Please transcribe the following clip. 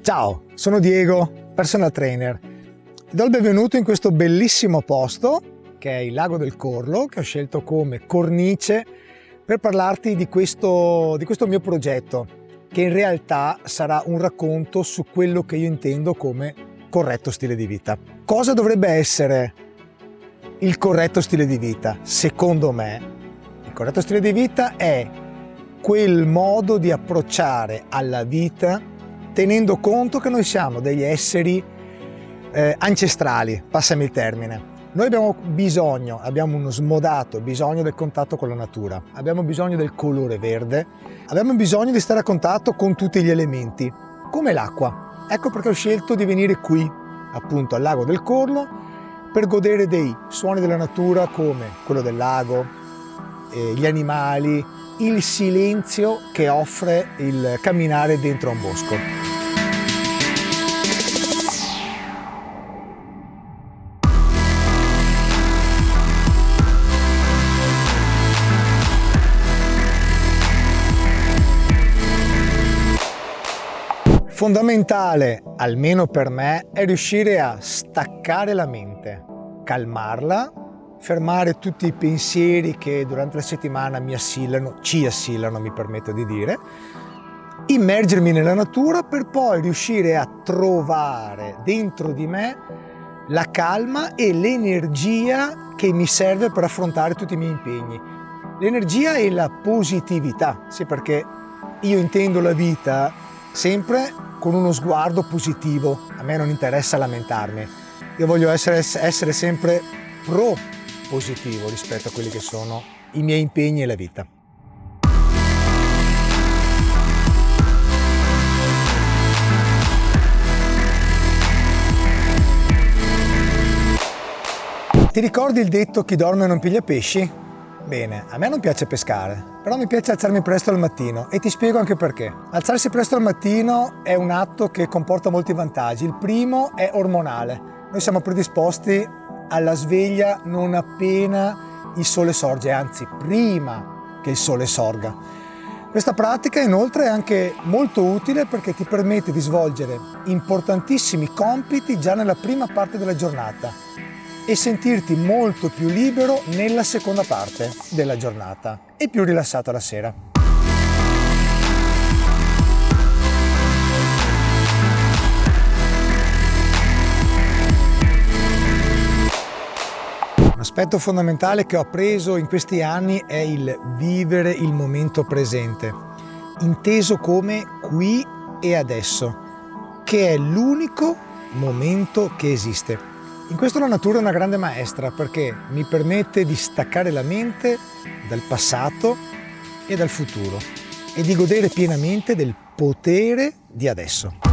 Ciao, sono Diego, personal trainer. Ti do il benvenuto in questo bellissimo posto che è il Lago del Corlo, che ho scelto come cornice per parlarti di questo mio progetto, che in realtà sarà un racconto su quello che io intendo come corretto stile di vita. Cosa dovrebbe essere il corretto stile di vita? Secondo me, il corretto stile di vita è quel modo di approcciare alla vita tenendo conto che noi siamo degli esseri ancestrali, passami il termine. Noi abbiamo uno smodato bisogno del contatto con la natura, abbiamo bisogno del colore verde, abbiamo bisogno di stare a contatto con tutti gli elementi, come l'acqua. Ecco perché ho scelto di venire qui, appunto al Lago del Corlo, per godere dei suoni della natura come quello del lago, gli animali, il silenzio che offre il camminare dentro a un bosco. Fondamentale, almeno per me, è riuscire a staccare la mente, calmarla, fermare tutti i pensieri che durante la settimana ci assillano, mi permetto di dire, immergermi nella natura per poi riuscire a trovare dentro di me la calma e l'energia che mi serve per affrontare tutti i miei impegni. L'energia e la positività, sì, perché io intendo la vita sempre con uno sguardo positivo. A me non interessa lamentarmi, io voglio essere sempre positivo rispetto a quelli che sono i miei impegni e la vita. Ti ricordi il detto chi dorme non piglia pesci? Bene, a me non piace pescare, però mi piace alzarmi presto al mattino e ti spiego anche perché. Alzarsi presto al mattino è un atto che comporta molti vantaggi. Il primo è ormonale. Noi siamo predisposti alla sveglia non appena il sole sorge, anzi prima che il sole sorga. Questa pratica inoltre è anche molto utile perché ti permette di svolgere importantissimi compiti già nella prima parte della giornata e sentirti molto più libero nella seconda parte della giornata e più rilassato la sera. Un aspetto fondamentale che ho appreso in questi anni è il vivere il momento presente, inteso come qui e adesso, che è l'unico momento che esiste. In questo la natura è una grande maestra perché mi permette di staccare la mente dal passato e dal futuro e di godere pienamente del potere di adesso.